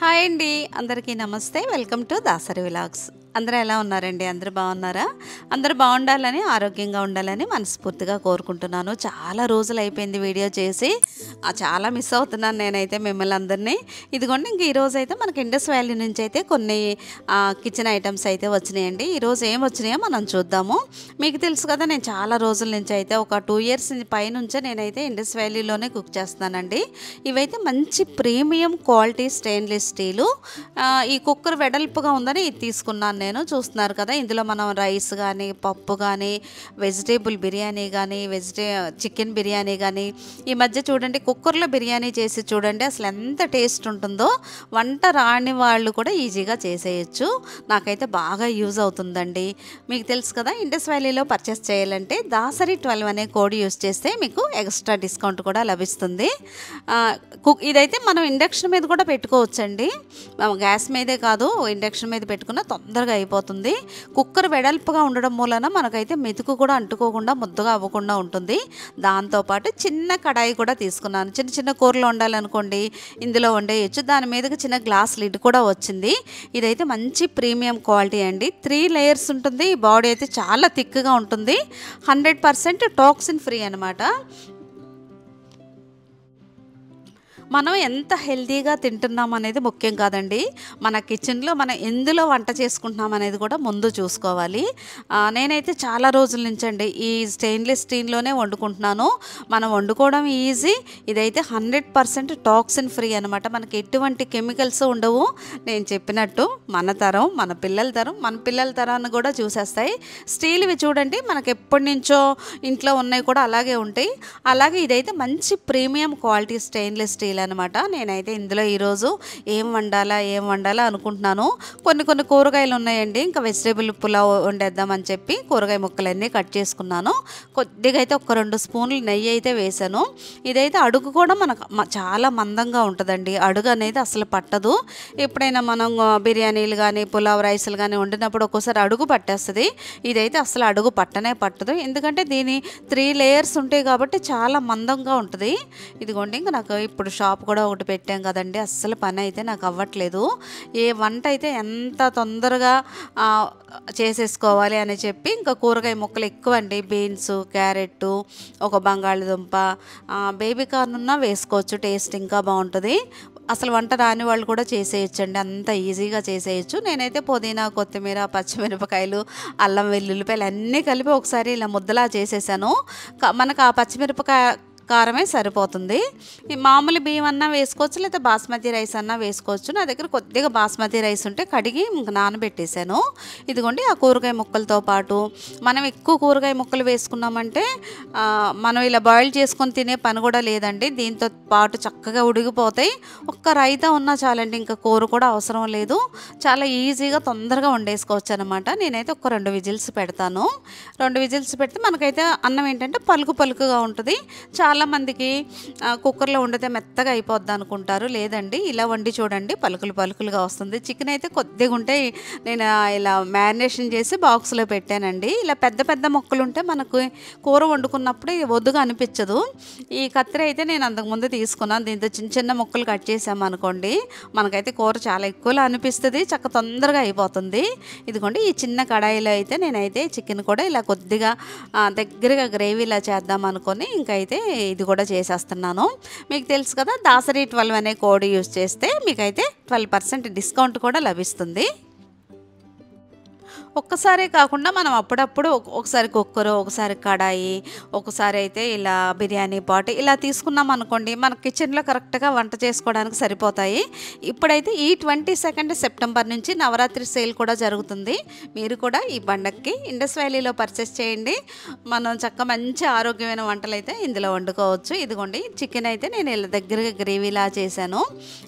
Hi అండి, అందరికీ నమస్తే. Welcome to Dasari vlogs. అందరూ ఎలా ఉన్నారండి? అందరూ బాగున్నారా? అందరూ బాగుండాలని, ఆరోగ్యంగా ఉండాలని మనస్ఫూర్తిగా కోరుకుంటున్నాను. చాలా రోజులు అయిపోయింది వీడియో చేసి, చాలా మిస్ అవుతున్నాను నేనైతే మిమ్మల్ని అందరినీ. ఇదిగోండి, ఇంక ఈరోజు అయితే మనకి ఇండస్ వ్యాలీ నుంచి అయితే కొన్ని కిచెన్ ఐటమ్స్ అయితే వచ్చినాయండి. ఈరోజు ఏం వచ్చినాయో మనం చూద్దాము. మీకు తెలుసు కదా, నేను చాలా రోజుల నుంచి అయితే ఒక 2 ఇయర్స్ పైనుంచే నేనైతే ఇండస్ వ్యాలీలోనే కుక్ చేస్తున్నానండి. ఇవైతే మంచి ప్రీమియం క్వాలిటీ స్టెయిన్లెస్ స్టీలు. ఈ కుక్కర్ వెడల్పుగా ఉందని ఇది తీసుకున్నాను నేను. చూస్తున్నారు కదా, ఇందులో మనం రైస్ కానీ, పప్పు కానీ, వెజిటేబుల్ బిర్యానీ కానీ, చికెన్ బిర్యానీ కానీ, ఈ మధ్య చూడండి కుక్కర్లో బిర్యానీ చేసి చూడండి అసలు ఎంత టేస్ట్ ఉంటుందో. వంట రాని వాళ్ళు కూడా ఈజీగా చేసేయచ్చు. నాకైతే బాగా యూజ్ అవుతుందండి. మీకు తెలుసు కదా, ఇండస్ వ్యాలీలో పర్చేస్ చేయాలంటే దాసరి 12 అనే కోడ్ యూజ్ చేస్తే మీకు ఎక్స్ట్రా డిస్కౌంట్ కూడా లభిస్తుంది. ఇదైతే మనం ఇండక్షన్ మీద కూడా పెట్టుకోవచ్చండి. గ్యాస్ మీదే కాదు, ఇండక్షన్ మీద పెట్టుకున్న తొందరగా అయిపోతుంది. కుక్కర్ వెడల్పుగా ఉండడం మూలన మనకైతే మెతుకు కూడా అంటుకోకుండా, ముద్దగా అవ్వకుండా ఉంటుంది. దాంతోపాటు చిన్న కడాయి కూడా తీసుకున్నాను. చిన్న చిన్న కూరలు వండాలనుకోండి ఇందులో వండేయచ్చు. దాని మీదకి చిన్న గ్లాస్ లిడ్ కూడా వచ్చింది. ఇదైతే మంచి ప్రీమియం క్వాలిటీ అండి. 3 లేయర్స్ ఉంటుంది. ఈ బాడీ అయితే చాలా థిక్గా ఉంటుంది. 100% టాక్సిన్ ఫ్రీ అనమాట. మనం ఎంత హెల్తీగా తింటున్నాం అనేది ముఖ్యం కాదండి, మన కిచెన్లో మనం ఎందులో వంట చేసుకుంటున్నాం అనేది కూడా ముందు చూసుకోవాలి. నేనైతే చాలా రోజుల నుంచి అండి ఈ స్టెయిన్లెస్ స్టీల్లోనే వండుకుంటున్నాను. మనం వండుకోవడం ఈజీ. ఇదైతే 100% టాక్సిన్ ఫ్రీ అనమాట. మనకి ఎటువంటి కెమికల్స్ ఉండవు. నేను చెప్పినట్టు మన తరం, మన పిల్లల తరాన్ని కూడా చూసేస్తాయి. స్టీల్వి చూడండి, మనకి ఎప్పటి నుంచో ఇంట్లో ఉన్నాయి కూడా అలాగే ఉంటాయి. అలాగే ఇదైతే మంచి ప్రీమియం క్వాలిటీ స్టెయిన్లెస్ స్టీల్ అనమాట. నేనైతే ఇందులో ఈరోజు ఏం వండాలా అనుకుంటున్నాను. కొన్ని కూరగాయలు ఉన్నాయండి. ఇంకా వెజిటేబుల్ పులావ్ వండేద్దామని చెప్పి కూరగాయ ముక్కలన్నీ కట్ చేసుకున్నాను. కొద్దిగా అయితే ఒక 2 స్పూన్లు నెయ్యి అయితే వేసాను. ఇదైతే అడుగు కూడా మనకు చాలా మందంగా ఉంటుందండి. అడుగు అనేది అసలు పట్టదు. ఎప్పుడైనా మనం బిర్యానీలు కానీ, పులావ్ రైస్లు కానీ వండినప్పుడు ఒక్కోసారి అడుగు పట్టేస్తుంది. ఇదైతే అసలు అడుగు పట్టదు. ఎందుకంటే దీని 3 లేయర్స్ ఉంటాయి కాబట్టి చాలా మందంగా ఉంటుంది. ఇదిగోండి, ఇంకా నాకు ఇప్పుడు షాప్ కూడా ఒకటి పెట్టాం కదండి, అస్సలు పని అయితే నాకు అవ్వట్లేదు. ఏ వంట అయితే ఎంత తొందరగా చేసేసుకోవాలి అని చెప్పి ఇంకా కూరగాయ ముక్కలు ఎక్కువ అండి. బీన్స్, క్యారెట్, ఒక బంగాళదుంప, బేబీ కార్న్ ఉన్నా వేసుకోవచ్చు, టేస్ట్ ఇంకా బాగుంటుంది. అసలు వంట రాని వాళ్ళు కూడా చేసేయచ్చండి, అంత ఈజీగా చేసేయచ్చు. నేనైతే పుదీనా, కొత్తిమీర, పచ్చిమిరపకాయలు, అల్లం వెల్లుల్లిపాయలు అన్నీ కలిపి ఒకసారి ఇలా ముద్దలా చేసేసాను. మనకు ఆ పచ్చిమిరపకాయ కారమే సరిపోతుంది. ఈ మామూలు బియ్యం అన్నా వేసుకోవచ్చు, లేదా బాస్మతి రైస్ అన్నా వేసుకోవచ్చు. నా దగ్గర కొద్దిగా బాస్మతి రైస్ ఉంటే కడిగి నానబెట్టేశాను. ఇదిగోండి, ఆ కూరగాయ ముక్కలతో పాటు మనం ఎక్కువ కూరగాయ ముక్కలు వేసుకున్నామంటే మనం ఇలా బాయిల్ చేసుకొని తినే పని కూడా లేదండి. దీంతో పాటు చక్కగా ఉడికిపోతాయి. ఒక్క రైతా ఉన్నా చాలండి, ఇంకా కూర కూడా అవసరం లేదు. చాలా ఈజీగా తొందరగా వండేసుకోవచ్చు అనమాట. నేనైతే ఒక 2 విజిల్స్ పెడతాను. 2 విజిల్స్ పెడితే మనకైతే అన్నం ఏంటంటే పలుకుగా ఉంటుంది. చాలామందికి కుక్కర్లో వండితే మెత్తగా అయిపోద్ది అనుకుంటారు. లేదండి, ఇలా వండి చూడండి, పలుకులుగా వస్తుంది. చికెన్ అయితే కొద్దిగా ఉంటే నేను ఇలా మ్యారినేషన్ చేసి బాక్స్లో పెట్టానండి. ఇలా పెద్ద ముక్కలు ఉంటే మనకు కూర వండుకున్నప్పుడు వద్దుగా అనిపించదు. ఈ కత్తిరి అయితే నేను అంతకుముందు తీసుకున్నాను. దీంతో చిన్న ముక్కలు కట్ చేసామనుకోండి, మనకైతే కూర చాలా ఎక్కువలా అనిపిస్తుంది, తొందరగా అయిపోతుంది. ఇదిగోండి, ఈ చిన్న కడాయిలో అయితే నేనైతే చికెన్ కూడా ఇలా కొద్దిగా దగ్గరగా గ్రేవీలా చేద్దాం అనుకొని ఇంకైతే ఇది కూడా చేసేస్తున్నాను. మీకు తెలుసు కదా, దాసరి 12 అనే కోడ్ యూజ్ చేస్తే మీకైతే 12% డిస్కౌంట్ కూడా లభిస్తుంది. ఒక్కసారే కాకుండా మనం అప్పుడప్పుడు ఒకసారి కుక్కరు, ఒకసారి కడాయి, ఒకసారి అయితే ఇలా బిర్యానీ పాట్ ఇలా తీసుకున్నాం అనుకోండి, మన కిచెన్లో కరెక్ట్గా వంట చేసుకోవడానికి సరిపోతాయి. ఇప్పుడైతే ఈ 22 సెప్టెంబర్ నుంచి నవరాత్రి సేల్ కూడా జరుగుతుంది. మీరు కూడా ఈ పండగకి ఇండస్ వ్యాలీలో పర్చేస్ చేయండి. మనం మంచి ఆరోగ్యమైన వంటలు అయితే ఇందులో వండుకోవచ్చు. ఇదిగోండి, చికెన్ అయితే నేను ఇలా దగ్గరగా గ్రేవీలా చేశాను.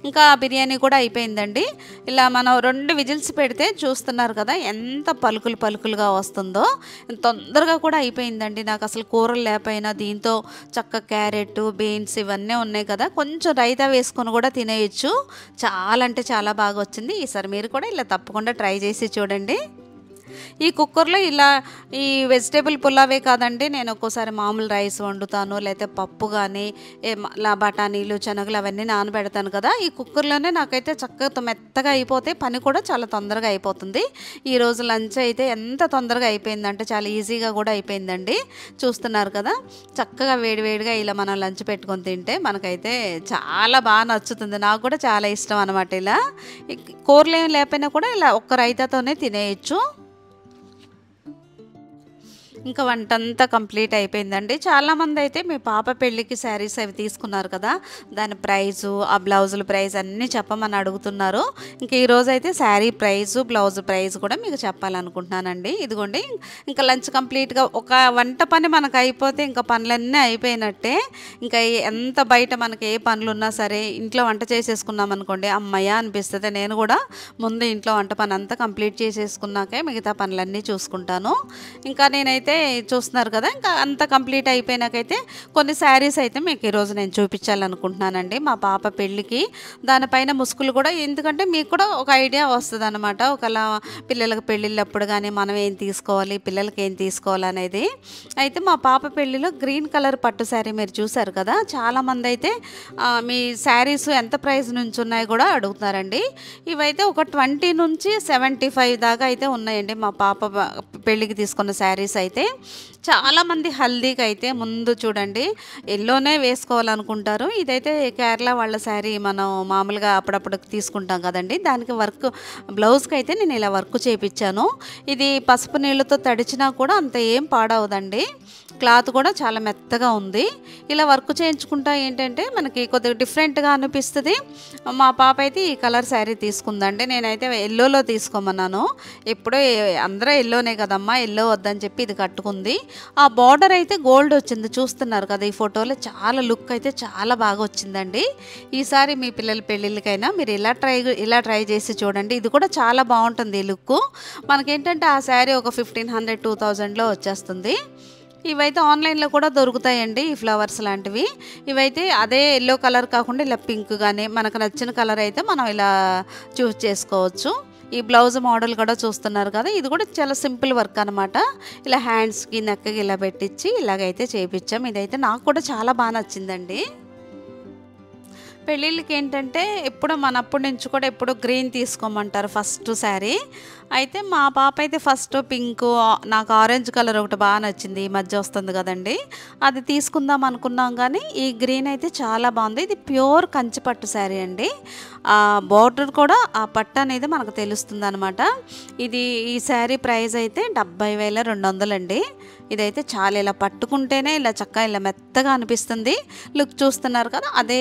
ఇంకా బిర్యానీ కూడా అయిపోయిందండి. ఇలా మనం 2 విజిల్స్ పెడితే చూస్తున్నారు కదా ఎంత పలుకులుగా వస్తుందో. తొందరగా కూడా అయిపోయిందండి. నాకు అసలు కూరలు లేకపోయినా దీంతో క్యారెట్, బీన్స్ ఇవన్నీ ఉన్నాయి కదా, కొంచెం రైతా వేసుకొని కూడా తినేయచ్చు. చాలా అంటే చాలా బాగా వచ్చింది. ఈసారి మీరు కూడా ఇలా తప్పకుండా ట్రై చేసి చూడండి. ఈ కుక్కర్లో ఇలా ఈ వెజిటేబుల్ పులావే కాదండి, నేను ఒక్కోసారి మామూలు రైస్ వండుతాను, లేకపోతే పప్పు కానీ బఠానీలు శనగలు అవన్నీ నానబెడతాను కదా. ఈ కుక్కర్లోనే నాకైతే చక్కగా మెత్తగా అయిపోతే పని కూడా చాలా తొందరగా అయిపోతుంది. ఈరోజు లంచ్ అయితే ఎంత తొందరగా అయిపోయిందంటే చాలా ఈజీగా కూడా అయిపోయిందండి. చూస్తున్నారు కదా, చక్కగా వేడివేడిగా ఇలా మనం లంచ్ పెట్టుకొని తింటే మనకైతే చాలా బాగా నచ్చుతుంది. నాకు కూడా చాలా ఇష్టం అనమాట. ఇలా కూరలు ఏమి లేకపోయినా కూడా ఇలా ఒక్క రైతాతోనే తినేయచ్చు. ఇంకా వంట అంతా కంప్లీట్ అయిపోయిందండి. చాలామంది అయితే మీ పాప పెళ్ళికి శారీస్ అవి తీసుకున్నారు కదా, దాని ప్రైజు ఆ బ్లౌజుల ప్రైస్ అన్నీ చెప్పమని అడుగుతున్నారు. ఇంక ఈరోజు అయితే శారీ ప్రైజు బ్లౌజ్ ప్రైజ్ కూడా మీకు చెప్పాలనుకుంటున్నానండి. ఇదిగోండి, ఇంకా లంచ్ కంప్లీట్గా ఒక వంట పని మనకు అయిపోతే ఇంకా పనులన్నీ అయిపోయినట్టే. ఇంకా ఎంత బయట మనకి ఏ పనులు ఉన్నా సరే ఇంట్లో వంట చేసేసుకున్నాం అనుకోండి, అమ్మయ్య అనిపిస్తుంది. నేను కూడా ముందు ఇంట్లో వంట పని అంతా కంప్లీట్ చేసేసుకున్నాకే మిగతా పనులన్నీ చూసుకుంటాను. ఇంకా నేనైతే చూస్తున్నారు కదా, ఇంకా అంతా కంప్లీట్ అయిపోయినాకైతే కొన్ని శారీస్ అయితే మీకు ఈరోజు నేను చూపించాలనుకుంటున్నానండి మా పాప పెళ్ళికి. దానిపైన ముసుగులు కూడా, ఎందుకంటే మీకు కూడా ఒక ఐడియా వస్తుంది అనమాట. ఒకలా పిల్లలకు పెళ్ళిళ్ళప్పుడు కానీ మనం ఏం తీసుకోవాలి, పిల్లలకి ఏం తీసుకోవాలి అనేది. అయితే మా పాప పెళ్ళిలో గ్రీన్ కలర్ పట్టు శారీ మీరు చూసారు కదా, చాలామంది అయితే మీ శారీస్ ఎంత ప్రైస్ నుంచి ఉన్నాయి కూడా అడుగుతున్నారండి. ఇవైతే ఒక 20 నుంచి 75 దాకా అయితే ఉన్నాయండి మా పాప పెళ్ళికి తీసుకున్న శారీస్ అయితే. చాలామంది హల్దీకి అయితే ముందు చూడండి ఎల్లోనే వేసుకోవాలనుకుంటారు. ఇదైతే కేరళ వాళ్ళ శారీ మనం మామూలుగా అప్పుడప్పుడు తీసుకుంటాం కదండి, దానికి వర్క్ బ్లౌజ్కి అయితే నేను ఇలా వర్క్ చేయించాను. ఇది పసుపు నీళ్ళతో తడిచినా కూడా అంత ఏం పాడవదండి. క్లాత్ కూడా చాలా మెత్తగా ఉంది. ఇలా వర్క్ చేయించుకుంటా ఏంటంటే మనకి కొద్దిగా డిఫరెంట్గా అనిపిస్తుంది. మా పాప అయితే ఈ కలర్ శారీ తీసుకుందండి. నేనైతే ఎల్లోలో తీసుకోమన్నాను. ఎప్పుడో అందరూ ఎల్లోనే కదమ్మా, ఎల్లో వద్దని చెప్పి ఇది కట్టుకుంది. ఆ బార్డర్ అయితే గోల్డ్ వచ్చింది, చూస్తున్నారు కదా ఈ ఫోటోలో. చాలా లుక్ అయితే చాలా బాగా వచ్చిందండి. ఈసారి మీ పిల్లల పెళ్ళిళ్ళకైనా మీరు ఇలా ట్రై చేసి చూడండి. ఇది కూడా చాలా బాగుంటుంది ఈ లుక్. మనకేంటంటే ఆ శారీ ఒక 1500 2000లో వచ్చేస్తుంది. ఇవైతే ఆన్లైన్లో కూడా దొరుకుతాయండి ఈ ఫ్లవర్స్ లాంటివి. ఇవైతే అదే ఎల్లో కలర్ కాకుండా ఇలా పింక్ కానీ మనకు నచ్చిన కలర్ అయితే మనం ఇలా చూస్ చేసుకోవచ్చు. ఈ బ్లౌజ్ మోడల్ కూడా చూస్తున్నారు కదా, ఇది కూడా చాలా సింపుల్ వర్క్ అనమాట. ఇలా హ్యాండ్స్కి నెక్కకి ఇలా పెట్టించి ఇలాగైతే చేయించాం. ఇదైతే నాకు కూడా చాలా బాగా నచ్చిందండి. పెళ్ళిళ్ళకి ఏంటంటే ఎప్పుడు మనప్పటి నుంచి కూడా ఎప్పుడు గ్రీన్ తీసుకోమంటారు ఫస్ట్ శారీ. అయితే మా పాప అయితే ఫస్ట్ పింక్, నాకు ఆరెంజ్ కలర్ ఒకటి బాగా నచ్చింది, ఈ మధ్య వస్తుంది కదండి, అది తీసుకుందాం అనుకున్నాం. కానీ ఈ గ్రీన్ అయితే చాలా బాగుంది. ఇది ప్యూర్ కంచిపట్టు శారీ అండి. బార్డర్ కూడా ఆ పట్టు అనేది మనకు తెలుస్తుంది అనమాట. ఈ శారీ ప్రైస్ అయితే 70,200 అండి. ఇదైతే చాలా ఇలా పట్టుకుంటేనే ఇలా చక్కగా ఇలా మెత్తగా అనిపిస్తుంది. లుక్ చూస్తున్నారు కదా, అదే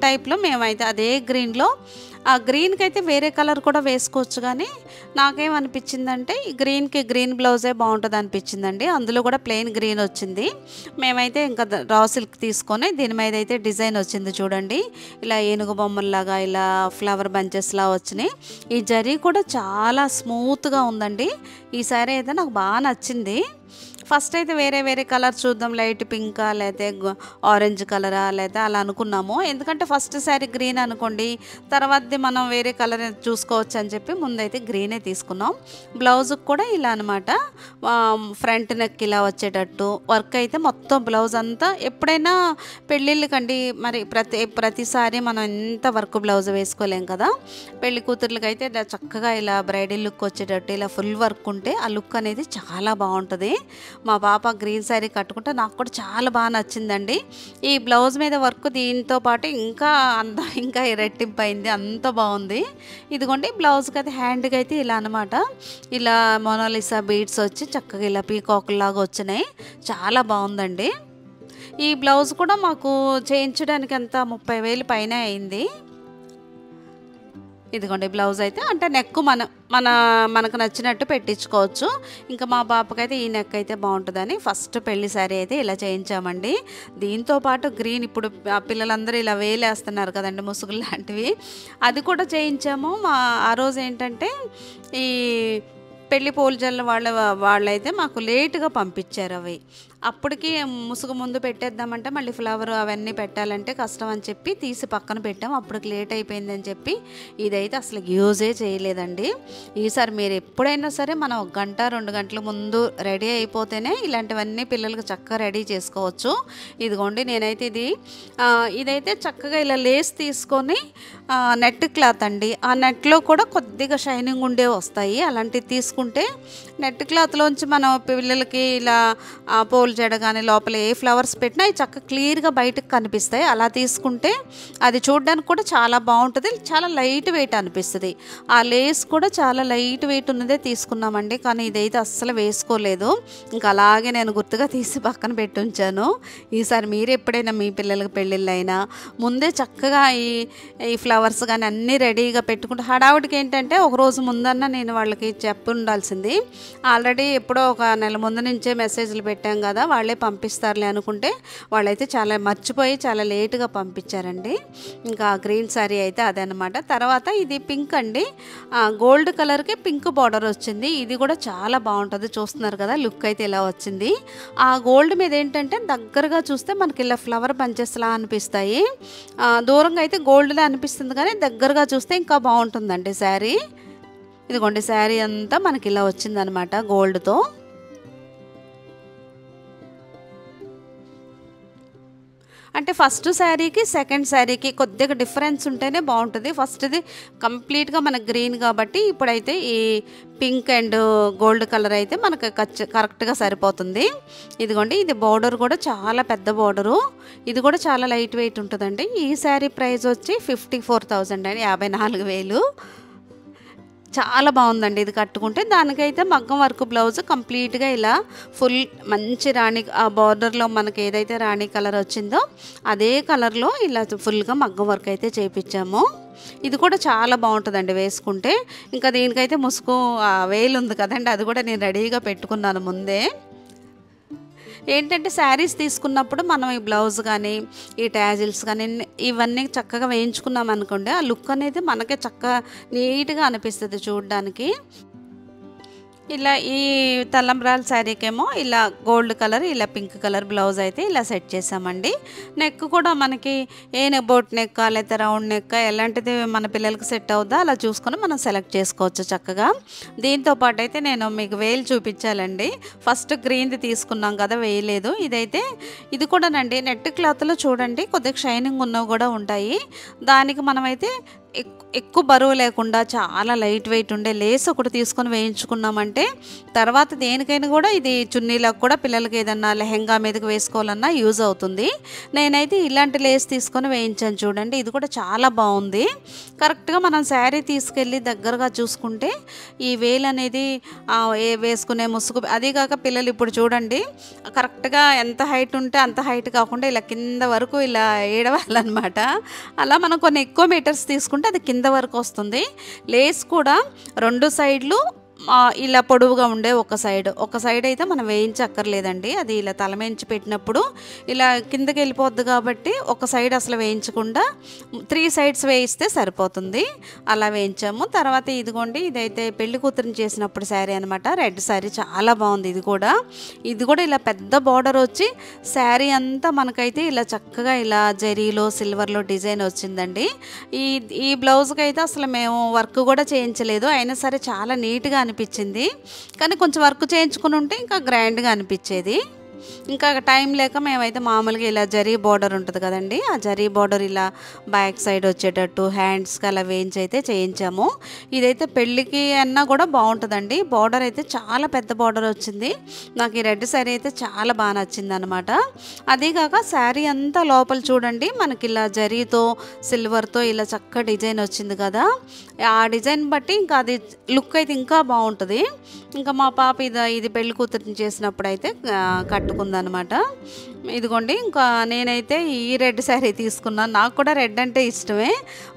టైప్లో మేమైతే అదే గ్రీన్లో, ఆ గ్రీన్కి అయితే వేరే కలర్ కూడా వేసుకోవచ్చు. కానీ నాకేమనిపించిందంటే ఈ గ్రీన్కి గ్రీన్ బ్లౌజే బాగుంటుంది అనిపించిందండి. అందులో కూడా ప్లెయిన్ గ్రీన్ వచ్చింది. మేమైతే ఇంకా రా సిల్క్ తీసుకొని దీని మీద అయితే డిజైన్ వచ్చింది చూడండి, ఇలా ఏనుగు బొమ్మల్లాగా ఇలా ఫ్లవర్ బంచెస్లా వచ్చినాయి. ఈ జరీ కూడా చాలా స్మూత్గా ఉందండి. ఈ సారీ అయితే నాకు బాగా నచ్చింది. ఫస్ట్ అయితే వేరే కలర్ చూద్దాం, లైట్ పింకా లేకపోతే ఆరెంజ్ కలరా లేకపోతే అలా అనుకున్నాము. ఎందుకంటే ఫస్ట్ శారీ గ్రీన్ అనుకోండి, తర్వాతది మనం వేరే కలర్ చూసుకోవచ్చు అని చెప్పి ముందైతే గ్రీనే తీసుకున్నాం. బ్లౌజ్కి కూడా ఇలా అనమాట, ఫ్రంట్ నెక్ ఇలా వచ్చేటట్టు వర్క్ అయితే మొత్తం బ్లౌజ్ అంతా. ఎప్పుడైనా పెళ్ళిళ్ళకండి మరి ప్రతిసారి మనం ఎంత వర్క్ బ్లౌజ్ వేసుకోలేం కదా. పెళ్లి కూతుర్లకైతే చక్కగా ఇలా బ్రైడల్ లుక్ వచ్చేటట్టు ఇలా ఫుల్ వర్క్ ఉంటే ఆ లుక్ అనేది చాలా బాగుంటుంది. మా పాప గ్రీన్ శారీ కట్టుకుంటే నాకు కూడా చాలా బాగా నచ్చిందండి. ఈ బ్లౌజ్ మీద వర్క్ దీంతో పాటు ఇంకా రెట్టింపు అయింది, అంత బాగుంది. ఇదిగోండి బ్లౌజ్కి అయితే హ్యాండ్కి అయితే ఇలా అనమాట, ఇలా మొనాలిసా బీడ్స్ వచ్చి చక్కగా ఇలా పీకాకుల్లాగా వచ్చినాయి, చాలా బాగుందండి. ఈ బ్లౌజ్ కూడా మాకు చేయించడానికి అంత 30,000 పైన అయింది. ఇదిగోండి బ్లౌజ్ అయితే అంటే నెక్ మనకు నచ్చినట్టు పెట్టించుకోవచ్చు. ఇంకా మా పాపకైతే ఈ నెక్ అయితే బాగుంటుందని ఫస్ట్ పెళ్లి శారీ అయితే ఇలా చేయించామండి. దీంతో పాటు గ్రీన్ ఇప్పుడు పిల్లలందరూ ఇలా వేలేస్తున్నారు కదండి ముసుగులు లాంటివి, అది కూడా చేయించాము. ఆ రోజు ఏంటంటే ఈ పెళ్లి పూల జల్ల వాళ్ళైతే మాకు లేటుగా పంపించారు. అప్పటికి ముసుగు ముందు పెట్టేద్దామంటే మళ్ళీ ఫ్లవర్ అవన్నీ పెట్టాలంటే కష్టం అని చెప్పి తీసి పక్కన పెట్టాం. అప్పటికి లేట్ అయిపోయిందని చెప్పి ఇదైతే అసలు యూజే చేయలేదండి. ఈసారి మీరు ఎప్పుడైనా సరే మనం 1 గంట 2 గంటల ముందు రెడీ అయిపోతేనే ఇలాంటివన్నీ పిల్లలకు చక్కగా రెడీ చేసుకోవచ్చు. ఇదిగోండి నేనైతే ఇదైతే చక్కగా ఇలా లేస్ తీసుకొని నెట్ క్లాత్ అండి. ఆ నెట్లో కూడా కొద్దిగా షైనింగ్ ఉండే వస్తాయి. అలాంటివి తీసుకుంటే నెట్ క్లాత్లోంచి మనం పిల్లలకి ఇలా పోల్ జడ కానీ లోపల ఏ ఫ్లవర్స్ పెట్టినా అవి చక్కగా క్లియర్గా బయటకు కనిపిస్తాయి. అలా తీసుకుంటే అది చూడడానికి కూడా చాలా బాగుంటుంది, చాలా లైట్ వెయిట్ అనిపిస్తుంది. ఆ లేస్ కూడా చాలా లైట్ వెయిట్ ఉన్నదే తీసుకున్నామండి, కానీ ఇదైతే అస్సలు వేసుకోలేదు. ఇంకా అలాగే నేను గుర్తుగా తీసి పక్కన పెట్టి ఉంచాను. ఈసారి మీరు ఎప్పుడైనా మీ పిల్లలకి పెళ్ళిళ్ళైనా ముందే చక్కగా ఈ ఫ్లవర్స్ కానీ అన్నీ రెడీగా పెట్టుకుంటే, హడావుడికి ఏంటంటే ఒకరోజు ముందన్నా నేను వాళ్ళకి చెప్పి ఉండాల్సింది. ఆల్రెడీ ఎప్పుడో 1 నెల ముందు నుంచే మెసేజ్లు పెట్టాం కదా, వాళ్ళే పంపిస్తారులే అనుకుంటే వాళ్ళైతే చాలా మర్చిపోయి చాలా లేటుగా పంపించారండి. ఇంకా గ్రీన్ శారీ అయితే అదనమాట. తర్వాత ఇది పింక్ అండి, గోల్డ్ కలర్కి పింక్ బార్డర్ వచ్చింది. ఇది కూడా చాలా బాగుంటుంది, చూస్తున్నారు కదా లుక్ అయితే ఇలా వచ్చింది. ఆ గోల్డ్ మీద ఏంటంటే దగ్గరగా చూస్తే మనకి ఇలా ఫ్లవర్ బంచెస్లా అనిపిస్తాయి. దూరంగా అయితే గోల్డ్లా అనిపిస్తుంది, కానీ దగ్గరగా చూస్తే ఇంకా బాగుంటుందండి శారీ. ఇదిగోండి శారీ అంతా మనకి ఇలా వచ్చిందనమాట గోల్డ్తో. అంటే ఫస్ట్ శారీకి సెకండ్ శారీకి కొద్దిగా డిఫరెన్స్ ఉంటేనే బాగుంటుంది. ఫస్ట్ది కంప్లీట్గా మనకు గ్రీన్ కాబట్టి ఇప్పుడైతే ఈ పింక్ అండ్ గోల్డ్ కలర్ అయితే మనకు కరెక్ట్గా సరిపోతుంది. ఇదిగోండి ఇది బోర్డర్ కూడా చాలా పెద్ద బోర్డరు, ఇది కూడా చాలా లైట్ వెయిట్ ఉంటుందండి. ఈ శారీ ప్రైస్ వచ్చి 54,000 అండి, 54,000. చాలా బాగుందండి ఇది కట్టుకుంటే. దానికైతే మగ్గం వర్క్ బ్లౌజ్ కంప్లీట్గా ఇలా ఫుల్ మంచి రాణి ఆ బార్డర్లో మనకి ఏదైతే రాణి కలర్ వచ్చిందో అదే కలర్లో ఇలా ఫుల్గా మగ్గం వర్క్ అయితే చేయించాము. ఇది కూడా చాలా బాగుంటుందండి వేసుకుంటే. ఇంకా దీనికైతే ముసుగు వేలు ఉంది కదండి, అది కూడా నేను రెడీగా పెట్టుకున్నాను ముందే. ఏంటంటే శారీస్ తీసుకున్నప్పుడు మనం ఈ బ్లౌజ్ కానీ ఈ ట్యాజిల్స్ కానీ ఇవన్నీ చక్కగా వేయించుకున్నాం అనుకోండి, ఆ లుక్ అనేది మనకే చక్కగా నీట్గా అనిపిస్తుంది చూడడానికి. ఇలా ఈ తలంబ్రాల శారీకేమో ఇలా గోల్డ్ కలర్ ఇలా పింక్ కలర్ బ్లౌజ్ అయితే ఇలా సెట్ చేసామండి. నెక్ కూడా మనకి బోట్ నెక్ లేకపోతే రౌండ్ నెక్ ఎలాంటిది మన పిల్లలకి సెట్ అవుద్దా అలా చూసుకొని మనం సెలెక్ట్ చేసుకోవచ్చు చక్కగా. దీంతో పాటు అయితే నేను మీకు వేలు చూపించాలండి. ఫస్ట్ గ్రీన్ది తీసుకున్నాం కదా, వేయలేదు. ఇది కూడానండి నెట్ క్లాత్లో చూడండి కొద్దిగా షైనింగ్ ఉన్నవి కూడా ఉంటాయి. దానికి మనమైతే ఎక్కువ బరువు లేకుండా చాలా లైట్ వెయిట్ ఉండే లేస్ ఒకటి తీసుకొని వేయించుకున్నామంటే తర్వాత దేనికైనా కూడా ఇది చున్నీలకు కూడా పిల్లలకి ఏదన్నా లెహెంగా మీదకి వేసుకోవాలన్నా యూజ్ అవుతుంది. నేనైతే ఇలాంటి లేస్ తీసుకొని వేయించాను చూడండి, ఇది కూడా చాలా బాగుంది. కరెక్ట్గా మనం శారీ తీసుకెళ్ళి దగ్గరగా చూసుకుంటే ఈ వేలు అనేది వేసుకునే ముసుగు, అదేగాక పిల్లలు ఇప్పుడు చూడండి కరెక్ట్గా ఎంత హైట్ ఉంటే అంత హైట్ కాకుండా ఇలా కింద వరకు ఇలా ఏడవాలన్నమాట. అలా మనం కొన్ని ఎక్కువ మీటర్స్ తీసుకుంటే అది కింద వరకు వస్తుంది. లేస్ కూడా 2 సైడ్లు ఇలా పొడవుగా ఉండే ఒక సైడ్ అయితే మనం వేయించక్కర్లేదండి. అది ఇలా తలమేంచి పెట్టినప్పుడు ఇలా కిందకి వెళ్ళిపోద్ది కాబట్టి ఒక సైడ్ అసలు వేయించకుండా 3 సైడ్స్ వేయిస్తే సరిపోతుంది. అలా వేయించాము. తర్వాత ఇదిగోండి ఇదైతే పెళ్లి కూతురిని చేసినప్పుడు శారీ అనమాట, రెడ్ శారీ చాలా బాగుంది. ఇది కూడా ఇలా పెద్ద బార్డర్ వచ్చి శారీ అంతా మనకైతే ఇలా చక్కగా ఇలా జరీలో సిల్వర్లో డిజైన్ వచ్చిందండి. ఈ బ్లౌజ్కి అయితే అసలు మేము వర్క్ కూడా చేయించలేదు, అయినా సరే చాలా నీట్గా అనిపించింది. కానీ కొంచెం వర్క్ చేయించుకుని ఉంటే ఇంకా గ్రాండ్గా అనిపించేది. ఇంకా టైం లేక మేమైతే మామూలుగా ఇలా జరీ బార్డర్ ఉంటుంది కదండి, ఆ జరీ బార్డర్ ఇలా బ్యాక్ సైడ్ వచ్చేటట్టు హ్యాండ్స్కి అలా వేయించి అయితే చేయించాము. ఇదైతే పెళ్ళికి అన్నా కూడా బాగుంటుందండి. బార్డర్ అయితే చాలా పెద్ద బార్డర్ వచ్చింది. నాకు ఈ రెడ్ శారీ అయితే చాలా బాగా నచ్చింది అనమాట. అదేగాక శారీ అంతా లోపల చూడండి మనకి ఇలా జరీతో సిల్వర్తో ఇలా చక్కగా డిజైన్ వచ్చింది కదా, ఆ డిజైన్ బట్టి ఇంకా అది లుక్ అయితే ఇంకా బాగుంటుంది. ఇంకా మా పాప ఇది పెళ్లి కూతురిని చేసినప్పుడు అయితే కట్టుకుందనమాట. ఇదిగోండి ఇంకా నేనైతే ఈ రెడ్ శారీ తీసుకున్నాను. నాకు కూడా రెడ్ అంటే ఇష్టమే.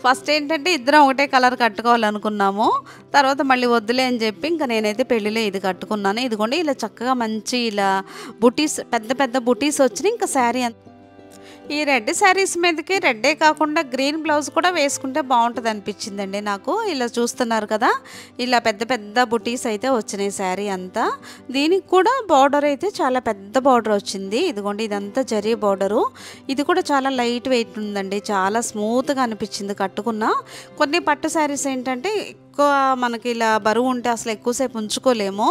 ఫస్ట్ ఏంటంటే ఇద్దరం ఒకటే కలర్ కట్టుకోవాలనుకున్నాము, తర్వాత మళ్ళీ వద్దులే అని చెప్పి ఇంకా నేనైతే పెళ్ళిలో ఇది కట్టుకున్నాను. ఇదిగోండి ఇలా చక్కగా మంచి ఇలా బుటీస్ పెద్ద పెద్ద బుటీస్ వచ్చినాయి. ఇంకా శారీ ఈ రెడ్ శారీస్ మీదకి రెడ్డే కాకుండా గ్రీన్ బ్లౌజ్ కూడా వేసుకుంటే బాగుంటుంది అనిపించిందండి నాకు. ఇలా చూస్తున్నారు కదా, ఇలా పెద్ద పెద్ద బుటీస్ అయితే వచ్చినాయి శారీ అంతా. దీనికి కూడా బార్డర్ అయితే చాలా పెద్ద బార్డర్ వచ్చింది. ఇదిగోండి ఇదంతా జరీ బార్డరు. ఇది కూడా చాలా లైట్ వెయిట్ ఉందండి, చాలా స్మూత్గా అనిపించింది కట్టుకున్న. కొన్ని పట్టు శారీస్ ఏంటంటే ఎక్కువ మనకి ఇలా బరువు ఉంటే అసలు ఎక్కువసేపు ఉంచుకోలేము,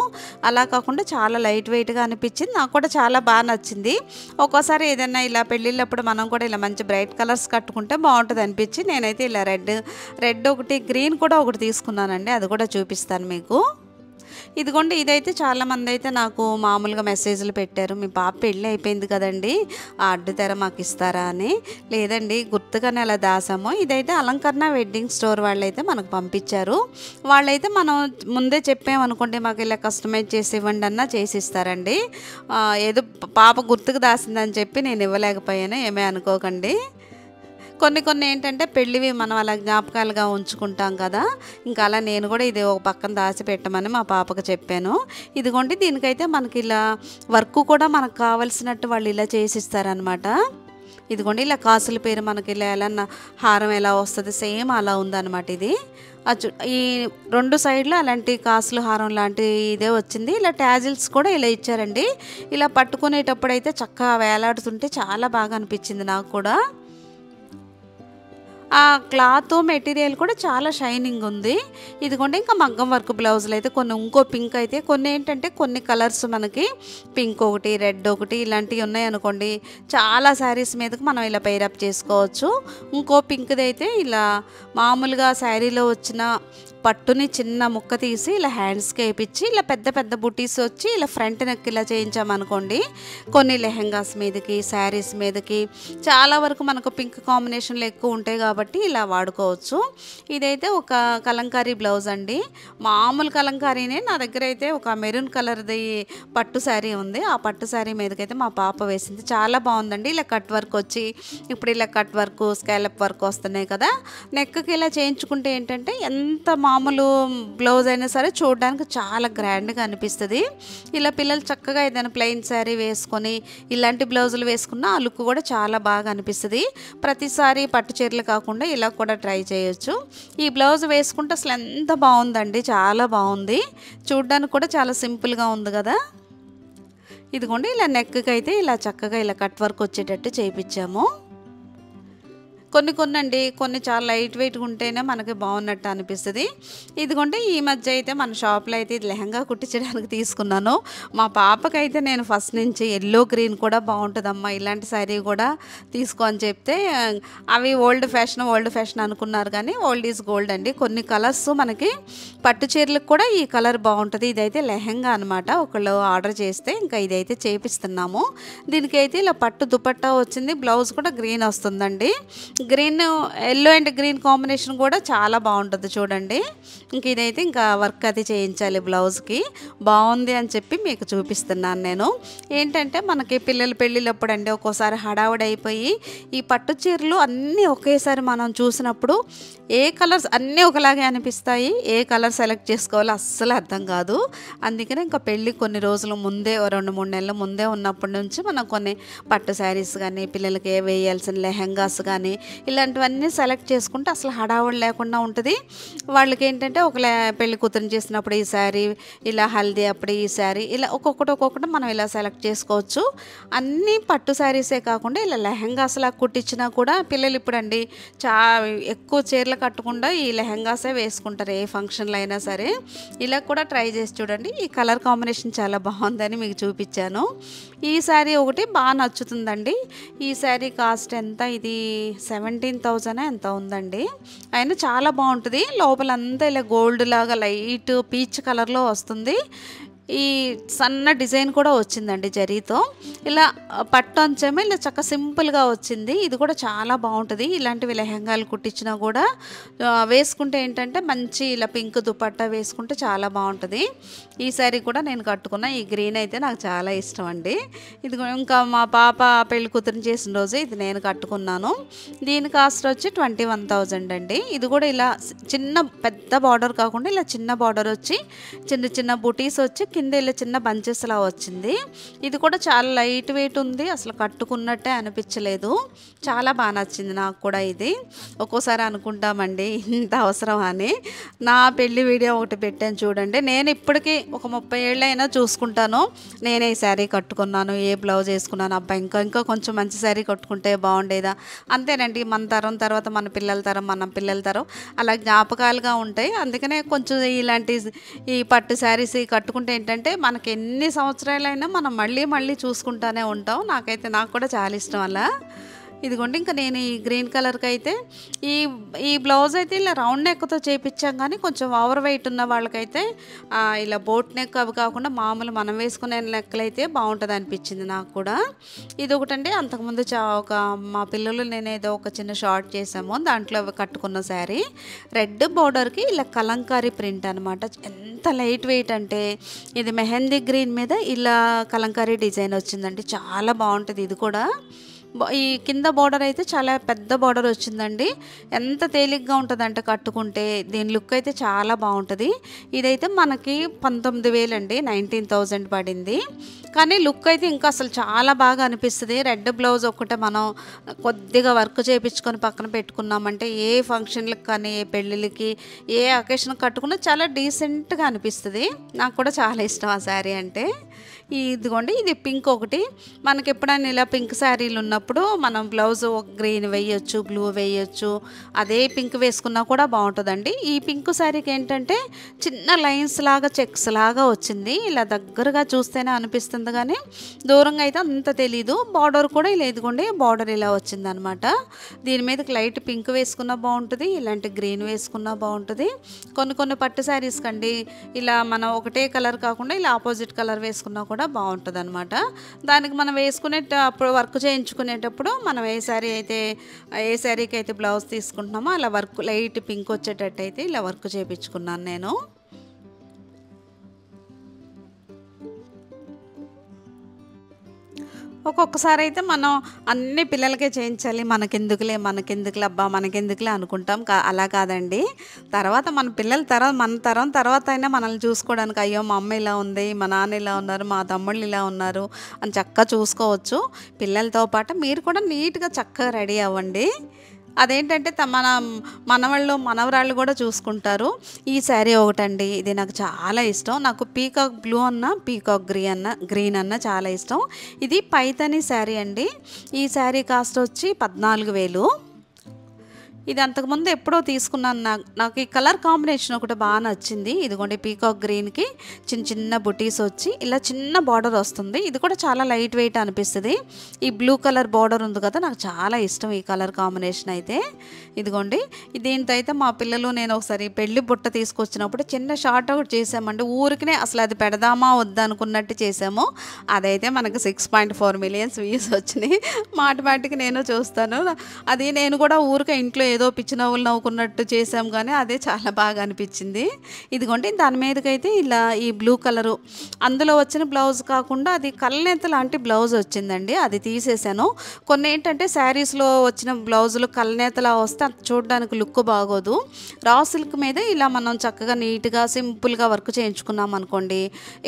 అలా కాకుండా చాలా లైట్ వెయిట్గా అనిపించింది. నాకు కూడా చాలా బాగా నచ్చింది. ఒక్కోసారి ఏదైనా ఇలా పెళ్ళిళ్ళప్పుడు మనం కూడా ఇలా మంచి బ్రైట్ కలర్స్ కట్టుకుంటే బాగుంటుంది అనిపించి నేనైతే ఇలా రెడ్ ఒకటి, గ్రీన్ కూడా ఒకటి తీసుకున్నానండి. అది కూడా చూపిస్తాను మీకు. ఇదిగోండి ఇదైతే చాలామంది అయితే నాకు మామూలుగా మెసేజ్లు పెట్టారు, మీ పాప పెళ్ళి అయిపోయింది కదండి, ఆ అడ్డు తెర మాకు ఇస్తారా అని. లేదండి, గుర్తుగానే అలా దాసాము. ఇదైతే అలంకరణ వెడ్డింగ్ స్టోర్ వాళ్ళైతే మనకు పంపించారు. వాళ్ళైతే మనం ముందే చెప్పామనుకోండి, మాకు ఇలా కస్టమైజ్ చేసి ఇవ్వండి అన్నా చేసి ఇస్తారండి. ఏదో పాప గుర్తుకు దాసిందని చెప్పి నేను ఇవ్వలేకపోయాను, ఏమీ అనుకోకండి. కొన్ని ఏంటంటే పెళ్ళివి మనం అలా జ్ఞాపకాలుగా ఉంచుకుంటాం కదా, ఇంకా అలా నేను కూడా ఇది ఒక పక్కన దాచి పెట్టమని మా పాపకు చెప్పాను. ఇదిగోండి దీనికైతే మనకి ఇలా వర్క్ కూడా మనకు కావలసినట్టు వాళ్ళు ఇలా చేసిస్తారనమాట. ఇదిగోండి ఇలా కాసుల పేరు మనకి ఇలా ఎలా హారం ఎలా వస్తుంది సేమ్ అలా ఉందన్నమాట. ఇది ఈ రెండు సైడ్లు అలాంటి కాసులు హారం లాంటి ఇదే వచ్చింది. ఇలా ట్యాజిల్స్ కూడా ఇలా ఇచ్చారండి. ఇలా పట్టుకునేటప్పుడు అయితే చక్కగా వేలాడుతుంటే చాలా బాగా అనిపించింది నాకు కూడా. ఆ క్లాత్ మెటీరియల్ కూడా చాలా షైనింగ్ ఉంది. ఇదిగోండి ఇంకా మగ్గం వర్క్ బ్లౌజులు అయితే కొన్ని, ఇంకో పింక్ అయితే కొన్ని ఏంటంటే కొన్ని కలర్స్ మనకి పింక్ ఒకటి, రెడ్ ఒకటి ఇలాంటివి ఉన్నాయి అనుకోండి, చాలా శారీస్ మీదకి మనం ఇలా పైరప్ చేసుకోవచ్చు. ఇంకో పింక్ది అయితే ఇలా మామూలుగా శారీలో వచ్చిన పట్టుని చిన్న ముక్క తీసి ఇలా హ్యాండ్స్కి వేయించి ఇలా పెద్ద పెద్ద బుటీస్ వచ్చి ఇలా ఫ్రంట్ నెక్ ఇలా చేయించామనుకోండి, కొన్ని లెహెంగాస్ మీదకి, శారీస్ మీదకి చాలా వరకు మనకు పింక్ కాంబినేషన్లో ఎక్కువ ఉంటాయి కాబట్టి ఇలా వాడుకోవచ్చు. ఇదైతే ఒక కలంకారీ బ్లౌజ్ అండి, మామూలు కలంకారీనే. నా దగ్గర అయితే ఒక మెరూన్ కలర్ది పట్టు శారీ ఉంది, ఆ పట్టు శారీ మీదకైతే మా పాప వేసింది, చాలా బాగుందండి. ఇలా కట్ వర్క్ వచ్చి, ఇప్పుడు ఇలా కట్ వర్క్, స్కాలప్ వర్క్ వస్తున్నాయి కదా, నెక్కి ఇలా చేయించుకుంటే ఏంటంటే ఎంత మామూలు బ్లౌజ్ అయినా సరే చూడడానికి చాలా గ్రాండ్గా అనిపిస్తుంది. ఇలా పిల్లలు చక్కగా ఏదైనా ప్లెయిన్ శారీ వేసుకొని ఇలాంటి బ్లౌజులు వేసుకున్న ఆ లుక్ కూడా చాలా బాగా అనిపిస్తుంది. ప్రతిసారి పట్టు చీరలు కాకుండా ఇలా కూడా ట్రై చేయొచ్చు. ఈ బ్లౌజ్ వేసుకుంటే అసలు ఎంత బాగుందండి, చాలా బాగుంది. చూడడానికి కూడా చాలా సింపుల్గా ఉంది కదా. ఇదిగోండి ఇలా నెక్కి అయితే ఇలా చక్కగా ఇలా కట్ వర్క్ వచ్చేటట్టు చేయించాము. కొన్ని అండి, కొన్ని చాలా లైట్ వెయిట్గా ఉంటేనే మనకి బాగున్నట్టు అనిపిస్తుంది. ఇదిగోండి ఈ మధ్య అయితే మన షాప్లో అయితే ఇది లెహంగా కుట్టించడానికి తీసుకున్నాను. మా పాపకైతే నేను ఫస్ట్ నుంచి ఎల్లో గ్రీన్ కూడా బాగుంటుందమ్మా, ఇలాంటి శారీ కూడా తీసుకో అని చెప్తే, అవి ఓల్డ్ ఫ్యాషన్ అనుకున్నారు కానీ ఓల్డ్ ఈజ్ గోల్డ్ అండి. కొన్ని కలర్స్ మనకి పట్టు చీరలకు కూడా ఈ కలర్ బాగుంటుంది. ఇదైతే లెహంగా అనమాట, ఒకళ్ళు ఆర్డర్ చేస్తే ఇంకా ఇదైతే చేపిస్తున్నాము. దీనికైతే ఇలా పట్టు దుపట్టా వచ్చింది, బ్లౌజ్ కూడా గ్రీన్ వస్తుందండి. Green, yellow and green combination కూడా చాలా బాగుంటుంది చూడండి. ఇంక ఇదైతే ఇంకా వర్క్ అది చేయించాలి బ్లౌజ్కి, బాగుంది అని చెప్పి మీకు చూపిస్తున్నాను నేను. ఏంటంటే మనకి పిల్లల పెళ్ళిళ్ళప్పుడు అండి ఒక్కోసారి హడావుడి అయిపోయి ఈ పట్టు చీరలు అన్నీ ఒకేసారి మనం చూసినప్పుడు ఏ కలర్స్ అన్నీ ఒకలాగే అనిపిస్తాయి, ఏ కలర్ సెలెక్ట్ చేసుకోవాలో అస్సలు అర్థం కాదు. అందుకనే ఇంకా పెళ్ళి కొన్ని రోజుల ముందే, 2-3 నెలల ముందే ఉన్నప్పటి నుంచి మనం కొన్ని పట్టు శారీస్ కానీ, పిల్లలకి వేయాల్సిన లెహంగాస్ కానీ ఇలాంటివన్నీ సెలెక్ట్ చేసుకుంటే అసలు హడావుడి లేకుండా ఉంటుంది. వాళ్ళకి ఏంటంటే ఒక పెళ్లి కూతురు చేసినప్పుడు ఈ శారీ, ఇలా హల్దీ అప్పుడు ఈ శారీ, ఇలా ఒక్కొక్కటి మనం ఇలా సెలెక్ట్ చేసుకోవచ్చు. అన్నీ పట్టు శారీసే కాకుండా ఇలా లెహంగాస్ లా కుట్టించినా కూడా పిల్లలు ఇప్పుడు అండి ఎక్కువ చీరలు కట్టకుండా ఈ లెహంగాసే వేసుకుంటారు ఏ ఫంక్షన్లో అయినా సరే. ఇలా కూడా ట్రై చేసి చూడండి. ఈ కలర్ కాంబినేషన్ చాలా బాగుందని మీకు చూపించాను. ఈ శారీ ఒకటి బాగా నచ్చుతుందండి. ఈ శారీ కాస్ట్ ఎంత, ఇది 17,000 ఎంత ఉందండి. అయినా చాలా బాగుంటుంది. లోపలంతా ఇలా గోల్డ్ లాగా లైట్ పీచ్ కలర్లో వస్తుంది. ఈ సన్న డిజైన్ కూడా వచ్చిందండి జరీతో. ఇలా పట్టు అంచేమో ఇలా చక్క సింపుల్గా వచ్చింది. ఇది కూడా చాలా బాగుంటుంది. ఇలాంటివి లెహంగాలు కుట్టించినా కూడా వేసుకుంటే ఏంటంటే మంచి ఇలా పింక్ దుపట్టా వేసుకుంటే చాలా బాగుంటుంది. ఈ శారీ కూడా నేను కట్టుకున్నా. ఈ గ్రీన్ అయితే నాకు చాలా ఇష్టం అండి. ఇది ఇంకా మా పాప పెళ్లి కూతురు చేసిన రోజు ఇది నేను కట్టుకున్నాను. దీని కాస్ట్ వచ్చి 21,000 అండి. ఇది కూడా ఇలా చిన్న పెద్ద బార్డర్ కాకుండా ఇలా చిన్న బార్డర్ వచ్చి చిన్న చిన్న బుటీస్ వచ్చి కింద ఇలా చిన్న బంచెస్లా వచ్చింది. ఇది కూడా చాలా లైట్ వెయిట్ ఉంది, అసలు కట్టుకున్నట్టే అనిపించలేదు. చాలా బాగా నచ్చింది నాకు కూడా ఇది. ఒక్కోసారి అనుకుంటామండి ఇంత అవసరం అని. నా పెళ్లి వీడియో ఒకటి పెట్టాను చూడండి, నేను ఇప్పటికీ ఒక 30 ఏళ్ళైనా చూసుకుంటాను నేనే ఈ శారీ కట్టుకున్నాను, ఏ బ్లౌజ్ వేసుకున్నాను, అబ్బా ఇంకా కొంచెం మంచి శారీ కట్టుకుంటే బాగుండేదా. అంతేనండి, మన తరం తర్వాత మన పిల్లల తరం, మన పిల్లల తరం అలా జ్ఞాపకాలుగా ఉంటాయి. అందుకనే కొంచెం ఇలాంటి ఈ పట్టు శారీస్ కట్టుకుంటే ఏంటంటే మనకి ఎన్ని సంవత్సరాలైనా మనం మళ్ళీ చూసుకుంటూనే ఉంటాం. నాకు కూడా చాలా ఇష్టం అలా. ఇదిగోండి, ఇంకా నేను ఈ గ్రీన్ కలర్కి అయితే ఈ బ్లౌజ్ అయితే ఇలా రౌండ్ నెక్తో చేయించాం, కానీ కొంచెం ఓవర్ వెయిట్ ఉన్న వాళ్ళకైతే ఇలా బోట్ నెక్ అవి కాకుండా మామూలు మనం వేసుకునే నెక్కలు అయితే బాగుంటుంది అనిపించింది నాకు కూడా. ఇది ఒకటండి, అంతకుముందు మా పిల్లలు నేనేదో ఒక చిన్న షార్ట్ చేసాము, దాంట్లో కట్టుకున్న శారీ రెడ్ బోర్డర్కి ఇలా కలంకారీ ప్రింట్ అనమాట. ఎంత లైట్ వెయిట్ అంటే ఇది మెహందీ గ్రీన్ మీద ఇలా కలంకారీ డిజైన్ వచ్చిందండి, చాలా బాగుంటుంది. ఇది కూడా ఈ కింద బోర్డర్ అయితే చాలా పెద్ద బోర్డర్ వచ్చిందండి. ఎంత తేలిగ్గా ఉంటుందంటే కట్టుకుంటే, దీని లుక్ అయితే చాలా బాగుంటుంది. ఇదైతే మనకి 19,000 అండి, 19,000 పడింది. కానీ లుక్ అయితే ఇంకా అసలు చాలా బాగా అనిపిస్తుంది. రెడ్ బ్లౌజ్ ఒక్కటే మనం కొద్దిగా వర్క్ చేయించుకొని పక్కన పెట్టుకున్నామంటే ఏ ఫంక్షన్లకు కానీ, ఏ పెళ్ళిళ్ళకి, ఏ అకేషన్కి కట్టుకున్నా చాలా డీసెంట్గా అనిపిస్తుంది. నాకు కూడా చాలా ఇష్టం ఆ శారీ అంటే. ఇదిగోండి, ఇది పింక్ ఒకటి. మనకి ఎప్పుడైనా ఇలా పింక్ శారీలు ఉన్నప్పుడు మనం బ్లౌజ్ గ్రీన్ వేయొచ్చు, బ్లూ వేయొచ్చు, అదే పింక్ వేసుకున్నా కూడా బాగుంటుందండి. ఈ పింక్ శారీకి ఏంటంటే చిన్న లైన్స్ లాగా, చెక్స్ లాగా వచ్చింది. ఇలా దగ్గరగా చూస్తేనే అనిపిస్తుంది, కానీ దూరంగా అయితే అంత తెలీదు. బార్డర్ కూడా ఇలా, ఇదిగోండి బార్డర్ ఇలా వచ్చిందనమాట. దీని మీదకి లైట్ పింక్ వేసుకున్నా బాగుంటుంది, ఇలాంటి గ్రీన్ వేసుకున్నా బాగుంటుంది. కొన్ని పట్టు శారీస్ కండి ఇలా మనం ఒకటే కలర్ కాకుండా ఇలా ఆపోజిట్ కలర్ వేసుకున్నా కూడా బాగుంటుంది అనమాట. దానికి మనం వేసుకునేటప్పుడు వర్క్ చేయించుకునేటప్పుడు మనం ఏ శారీకి అయితే బ్లౌజ్ తీసుకుంటున్నామో అలా వర్క్ లైట్ పింక్ వచ్చేటట్టు అయితే ఇలా వర్క్ చేయించుకున్నాను నేను. ఒక్కొక్కసారి అయితే మనం అన్ని పిల్లలకే చేయించాలి, మనకెందుకులే అబ్బా మనకెందుకులే అనుకుంటాం. అలా కాదండి, తర్వాత మన పిల్లల మన తరం తర్వాత అయినా మనల్ని చూసుకోవడానికి, అయ్యో మా అమ్మ ఇలా ఉంది, మా నాన్న ఇలా ఉన్నారు, మా తమ్ముళ్ళు ఇలా ఉన్నారు అని చక్కగా చూసుకోవచ్చు. పిల్లలతో పాటు మీరు కూడా నీట్గా చక్కగా రెడీ అవ్వండి. అదేంటంటే మనవాళ్ళు మనవరాళ్ళు కూడా చూసుకుంటారు. ఈ శారీ ఒకటండి, ఇది నాకు చాలా ఇష్టం. నాకు పీకాక్ బ్లూ అన్న, పీకాక్ గ్రీన్ అన్న చాలా ఇష్టం. ఇది పైతాని శారీ అండి. ఈ శారీ కాస్ట్ వచ్చి 14,000. ఇది అంతకుముందు ఎప్పుడో తీసుకున్నాను. నాకు ఈ కలర్ కాంబినేషన్ ఒకటి బాగా నచ్చింది. ఇదిగోండి పీకాక్ గ్రీన్కి చిన్న బుటీస్ వచ్చి ఇలా చిన్న బార్డర్ వస్తుంది. ఇది కూడా చాలా లైట్ వెయిట్ అనిపిస్తుంది. ఈ బ్లూ కలర్ బార్డర్ ఉంది కదా, నాకు చాలా ఇష్టం ఈ కలర్ కాంబినేషన్ అయితే. ఇదిగోండి, దీంతో అయితే మా పిల్లలు నేను ఒకసారి పెళ్లి బుట్ట తీసుకొచ్చినప్పుడు చిన్న షార్ట్ అవుట్ చేసామండి. ఊరికినే అసలు అది పెడదామా వద్దనుకున్నట్టు చేసాము. అదైతే మనకు 6.4 మిలియన్స్ వ్యూస్ వచ్చినాయి. మాటికి నేను చూస్తాను. అది నేను కూడా ఊరికే ఇంట్లో ఏదో పిచ్చి నవ్వులు నవ్వుకున్నట్టు చేసాం, కానీ అదే చాలా బాగా అనిపించింది. ఇదిగోండి, దాని మీదకైతే ఇలా ఈ బ్లూ కలరు అందులో వచ్చిన బ్లౌజ్ కాకుండా అది కళ్ళనెత్త లాంటి బ్లౌజ్ వచ్చిందండి. అది తీసేసాను. కొన్ని ఏంటంటే శారీస్లో వచ్చిన బ్లౌజులు కళ్ళనేతలా వస్తే చూడడానికి లుక్ బాగోదు. రా సిల్క్ మీద ఇలా మనం చక్కగా నీట్గా సింపుల్గా వర్క్ చేయించుకున్నాం అనుకోండి,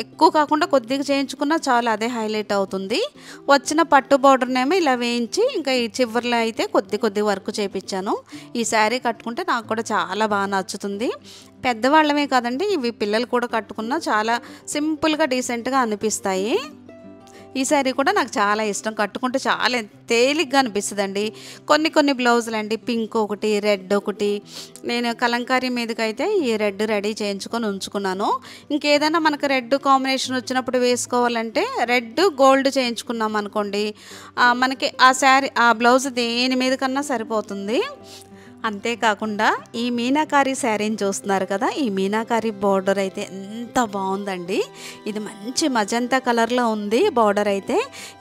ఎక్కువ కాకుండా కొద్దిగా చేయించుకున్నా చాలా అదే హైలైట్ అవుతుంది. వచ్చిన పట్టు బార్డర్నేమో ఇలా వేయించి ఇంకా ఈ చివర్లో అయితే కొద్ది వర్క్ చేయించాను. ఈ శారీ కట్టుకుంటే నాకు కూడా చాలా బాగా నచ్చుతుంది. పెద్దవాళ్ళమే కాదండి, ఇవి పిల్లలు కూడా కట్టుకున్నా చాలా సింపుల్గా డీసెంట్గా అనిపిస్తాయి. ఈ శారీ కూడా నాకు చాలా ఇష్టం, కట్టుకుంటే చాలా తేలిగ్గా అనిపిస్తుందండి. కొన్ని బ్లౌజులు అండి, పింక్ ఒకటి, రెడ్ ఒకటి, నేను కలంకారీ మీదకైతే ఈ రెడ్ రెడీ చేయించుకొని ఉంచుకున్నాను. ఇంకేదైనా మనకు రెడ్ కాంబినేషన్ వచ్చినప్పుడు వేసుకోవాలంటే రెడ్ గోల్డ్ చేయించుకున్నాం అనుకోండి, మనకి ఆ బ్లౌజ్ దేని మీద కన్నా సరిపోతుంది. అంతేకాకుండా ఈ మీనాకారి శారీని చూస్తున్నారు కదా, ఈ మీనాకారి బార్డర్ అయితే ఎంత బాగుందండి. ఇది మంచి మజంతా కలర్లో ఉంది బార్డర్ అయితే.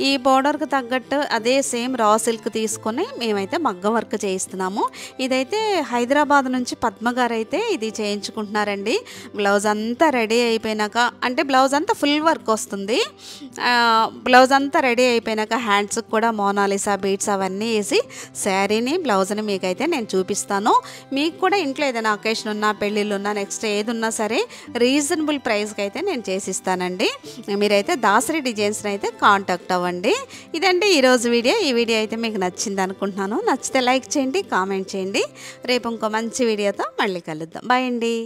ఈ బార్డర్కి తగ్గట్టు అదే సేమ్ రా సిల్క్ తీసుకొని మేమైతే మగ్గ వర్క్ చేయిస్తున్నాము. ఇదైతే హైదరాబాద్ నుంచి పద్మ గారు అయితే ఇది చేయించుకుంటున్నారండి. బ్లౌజ్ అంతా రెడీ అయిపోయినాక, అంటే బ్లౌజ్ అంతా ఫుల్ వర్క్ వస్తుంది. బ్లౌజ్ అంతా రెడీ అయిపోయినాక హ్యాండ్స్కి కూడా మోనాలిసా బీడ్స్ అవన్నీ వేసి శారీని బ్లౌజ్ని మీకైతే నేను చూపిస్తాను. మీకు కూడా ఇంట్లో ఏదైనా అకేషన్ ఉన్నా, పెళ్ళిళ్ళు ఉన్నా, నెక్స్ట్ ఏది ఉన్నా సరే రీజనబుల్ ప్రైస్కి అయితే నేను చేసిస్తానండి. మీరైతే దాసరి డిజైన్స్ని అయితే కాంటాక్ట్ అవ్వండి. ఇదండి ఈరోజు వీడియో. ఈ వీడియో అయితే మీకు నచ్చింది అనుకుంటున్నాను. నచ్చితే లైక్ చేయండి, కామెంట్ చేయండి. రేపు ఇంకో మంచి వీడియోతో మళ్ళీ కలుద్దాం. బాయ్ అండి.